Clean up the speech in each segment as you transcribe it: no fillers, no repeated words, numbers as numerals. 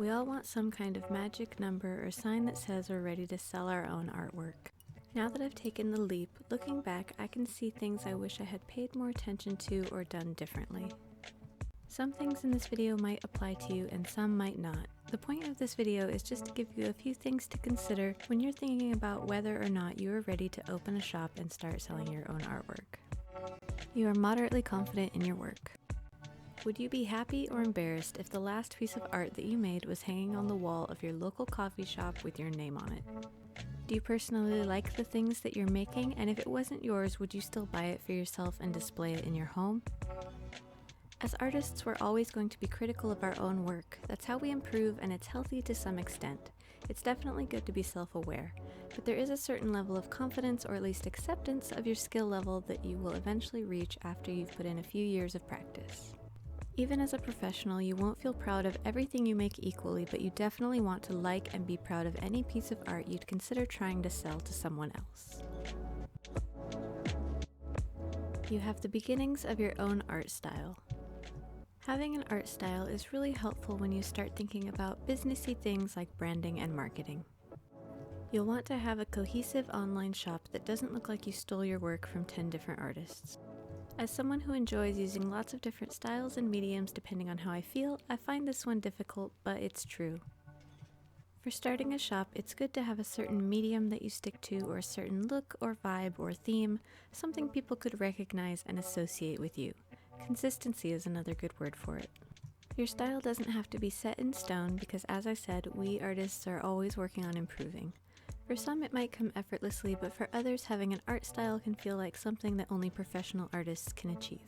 We all want some kind of magic number or sign that says we're ready to sell our own artwork. Now that I've taken the leap, looking back, I can see things I wish I had paid more attention to or done differently. Some things in this video might apply to you and some might not. The point of this video is just to give you a few things to consider when you're thinking about whether or not you are ready to open a shop and start selling your own artwork. You are moderately confident in your work. Would you be happy or embarrassed if the last piece of art that you made was hanging on the wall of your local coffee shop with your name on it? Do you personally like the things that you're making, and if it wasn't yours, would you still buy it for yourself and display it in your home? As artists, we're always going to be critical of our own work. That's how we improve, and it's healthy to some extent. It's definitely good to be self-aware, but there is a certain level of confidence, or at least acceptance, of your skill level that you will eventually reach after you've put in a few years of practice. Even as a professional, you won't feel proud of everything you make equally, but you definitely want to like and be proud of any piece of art you'd consider trying to sell to someone else. You have the beginnings of your own art style. Having an art style is really helpful when you start thinking about businessy things like branding and marketing. You'll want to have a cohesive online shop that doesn't look like you stole your work from 10 different artists. As someone who enjoys using lots of different styles and mediums depending on how I feel, I find this one difficult, but it's true. For starting a shop, it's good to have a certain medium that you stick to, or a certain look or vibe or theme, something people could recognize and associate with you. Consistency is another good word for it. Your style doesn't have to be set in stone because, as I said, we artists are always working on improving. For some it might come effortlessly, but for others having an art style can feel like something that only professional artists can achieve.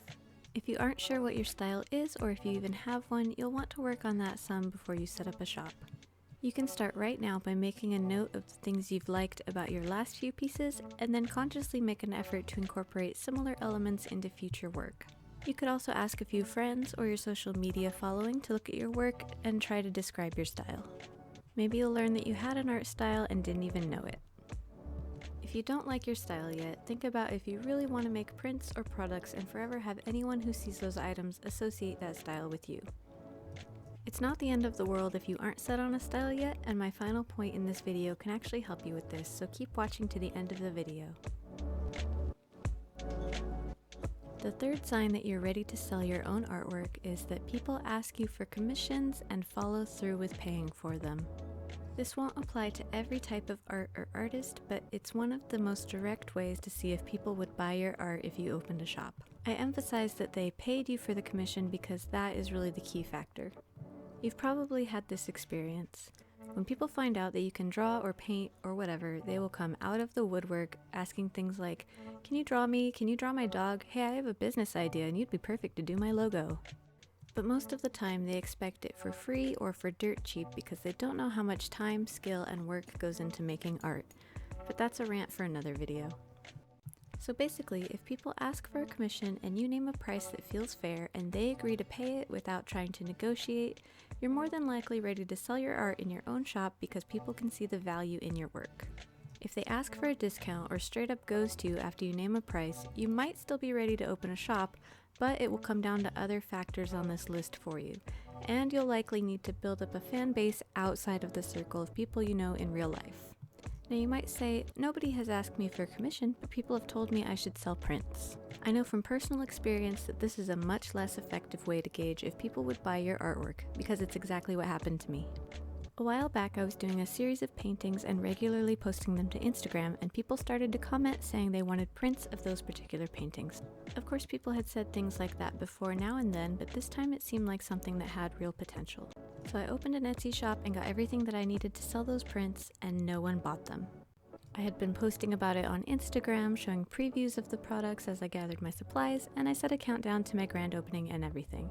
If you aren't sure what your style is, or if you even have one, you'll want to work on that some before you set up a shop. You can start right now by making a note of the things you've liked about your last few pieces, and then consciously make an effort to incorporate similar elements into future work. You could also ask a few friends or your social media following to look at your work and try to describe your style. Maybe you'll learn that you had an art style and didn't even know it. If you don't like your style yet, think about if you really want to make prints or products and forever have anyone who sees those items associate that style with you. It's not the end of the world if you aren't set on a style yet, and my final point in this video can actually help you with this, so keep watching to the end of the video. The third sign that you're ready to sell your own artwork is that people ask you for commissions and follow through with paying for them. This won't apply to every type of art or artist, but it's one of the most direct ways to see if people would buy your art if you opened a shop. I emphasize that they paid you for the commission because that is really the key factor. You've probably had this experience. When people find out that you can draw or paint or whatever, they will come out of the woodwork asking things like, "Can you draw me? Can you draw my dog? Hey, I have a business idea and you'd be perfect to do my logo." But most of the time they expect it for free or for dirt cheap because they don't know how much time, skill, and work goes into making art. But that's a rant for another video. So basically, if people ask for a commission and you name a price that feels fair and they agree to pay it without trying to negotiate, you're more than likely ready to sell your art in your own shop because people can see the value in your work. If they ask for a discount or straight up ghost you after you name a price, you might still be ready to open a shop, but it will come down to other factors on this list for you, and you'll likely need to build up a fan base outside of the circle of people you know in real life. Now you might say, nobody has asked me for a commission, but people have told me I should sell prints. I know from personal experience that this is a much less effective way to gauge if people would buy your artwork, because it's exactly what happened to me. A while back I was doing a series of paintings and regularly posting them to Instagram, and people started to comment saying they wanted prints of those particular paintings. Of course people had said things like that before now and then, but this time it seemed like something that had real potential. So I opened an Etsy shop and got everything that I needed to sell those prints, and no one bought them. I had been posting about it on Instagram, showing previews of the products as I gathered my supplies, and I set a countdown to my grand opening and everything.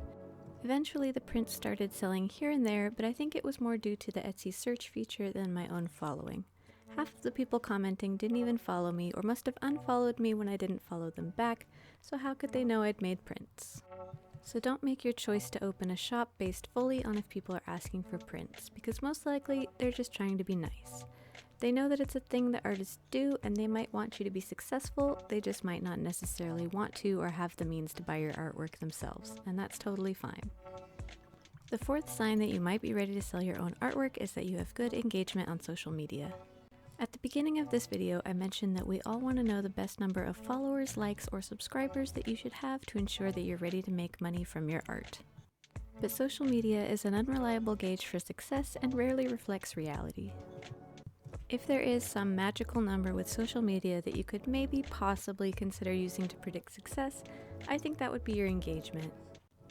Eventually the prints started selling here and there, but I think it was more due to the Etsy search feature than my own following. Half of the people commenting didn't even follow me, or must have unfollowed me when I didn't follow them back, so how could they know I'd made prints? So don't make your choice to open a shop based fully on if people are asking for prints, because most likely they're just trying to be nice. They know that it's a thing that artists do, and they might want you to be successful, they just might not necessarily want to or have the means to buy your artwork themselves, and that's totally fine. The fourth sign that you might be ready to sell your own artwork is that you have good engagement on social media. At the beginning of this video, I mentioned that we all want to know the best number of followers, likes, or subscribers that you should have to ensure that you're ready to make money from your art. But social media is an unreliable gauge for success and rarely reflects reality. If there is some magical number with social media that you could maybe possibly consider using to predict success, I think that would be your engagement.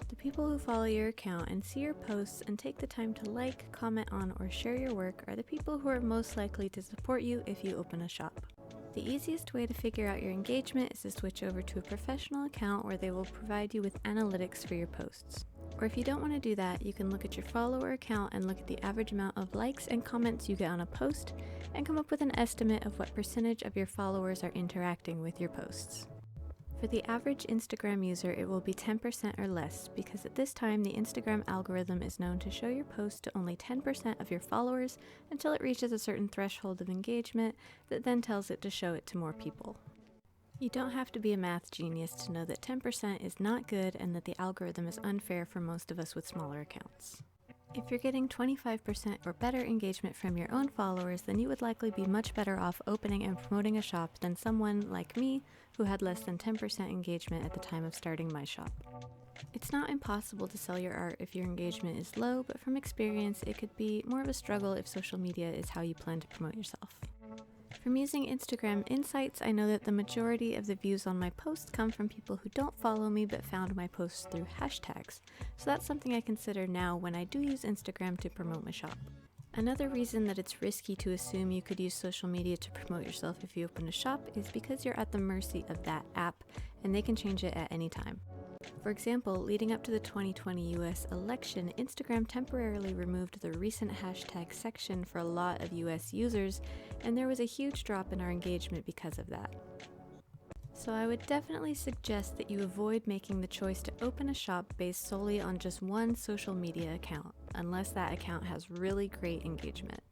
The people who follow your account and see your posts and take the time to like, comment on, or share your work are the people who are most likely to support you if you open a shop. The easiest way to figure out your engagement is to switch over to a professional account where they will provide you with analytics for your posts. Or if you don't want to do that, you can look at your follower account and look at the average amount of likes and comments you get on a post and come up with an estimate of what percentage of your followers are interacting with your posts. For the average Instagram user, it will be 10% or less because at this time the Instagram algorithm is known to show your post to only 10% of your followers until it reaches a certain threshold of engagement that then tells it to show it to more people. You don't have to be a math genius to know that 10% is not good and that the algorithm is unfair for most of us with smaller accounts. If you're getting 25% or better engagement from your own followers, then you would likely be much better off opening and promoting a shop than someone like me who had less than 10% engagement at the time of starting my shop. It's not impossible to sell your art if your engagement is low, but from experience, it could be more of a struggle if social media is how you plan to promote yourself. From using Instagram Insights, I know that the majority of the views on my posts come from people who don't follow me but found my posts through hashtags, so that's something I consider now when I do use Instagram to promote my shop. Another reason that it's risky to assume you could use social media to promote yourself if you open a shop is because you're at the mercy of that app and they can change it at any time. For example, leading up to the 2020 US election, Instagram temporarily removed the recent hashtag section for a lot of US users, and there was a huge drop in our engagement because of that. So I would definitely suggest that you avoid making the choice to open a shop based solely on just one social media account, unless that account has really great engagement.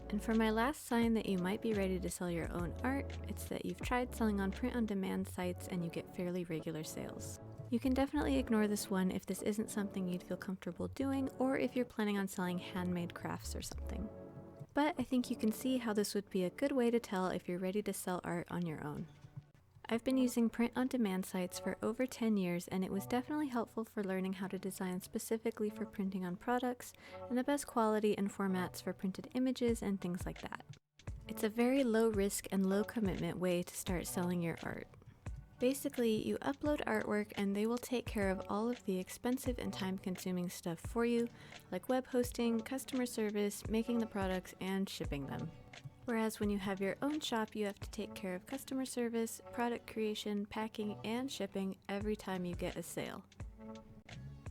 And for my last sign that you might be ready to sell your own art, it's that you've tried selling on print-on-demand sites and you get fairly regular sales. You can definitely ignore this one if this isn't something you'd feel comfortable doing, or if you're planning on selling handmade crafts or something. But I think you can see how this would be a good way to tell if you're ready to sell art on your own. I've been using print-on-demand sites for over 10 years, and it was definitely helpful for learning how to design specifically for printing on products, and the best quality and formats for printed images and things like that. It's a very low risk and low commitment way to start selling your art. Basically, you upload artwork and they will take care of all of the expensive and time-consuming stuff for you, like web hosting, customer service, making the products, and shipping them. Whereas when you have your own shop, you have to take care of customer service, product creation, packing, and shipping every time you get a sale.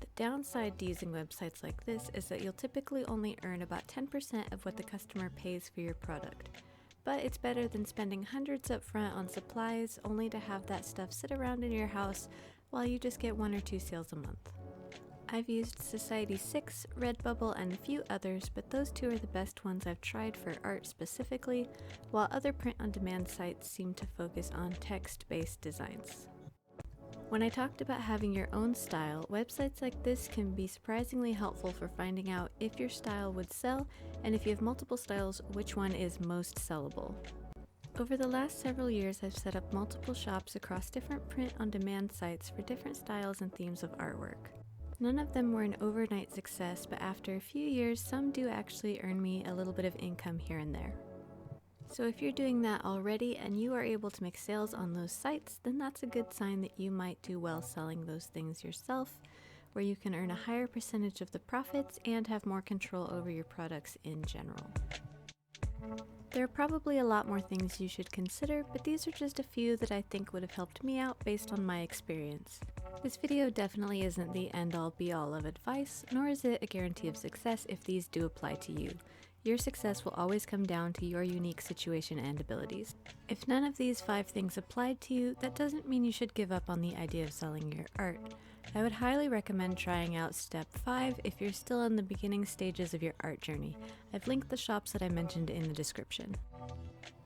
The downside to using websites like this is that you'll typically only earn about 10% of what the customer pays for your product. But it's better than spending hundreds up front on supplies only to have that stuff sit around in your house while you just get 1 or 2 sales a month. I've used Society6, Redbubble, and a few others, but those two are the best ones I've tried for art specifically, while other print-on-demand sites seem to focus on text-based designs. When I talked about having your own style, websites like this can be surprisingly helpful for finding out if your style would sell, and if you have multiple styles, which one is most sellable. Over the last several years, I've set up multiple shops across different print-on-demand sites for different styles and themes of artwork. None of them were an overnight success, but after a few years, some do actually earn me a little bit of income here and there. So if you're doing that already and you are able to make sales on those sites, then that's a good sign that you might do well selling those things yourself, where you can earn a higher percentage of the profits and have more control over your products in general. There are probably a lot more things you should consider, but these are just a few that I think would have helped me out based on my experience. This video definitely isn't the end-all be-all of advice, nor is it a guarantee of success if these do apply to you. Your success will always come down to your unique situation and abilities. If none of these 5 things applied to you, that doesn't mean you should give up on the idea of selling your art. I would highly recommend trying out step 5 if you're still in the beginning stages of your art journey. I've linked the shops that I mentioned in the description.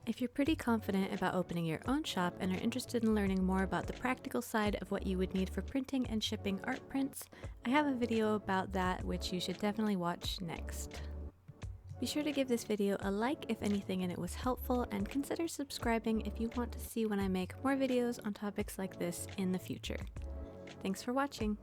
If you're pretty confident about opening your own shop and are interested in learning more about the practical side of what you would need for printing and shipping art prints, I have a video about that which you should definitely watch next. Be sure to give this video a like if anything in it was helpful, and consider subscribing if you want to see when I make more videos on topics like this in the future. Thanks for watching!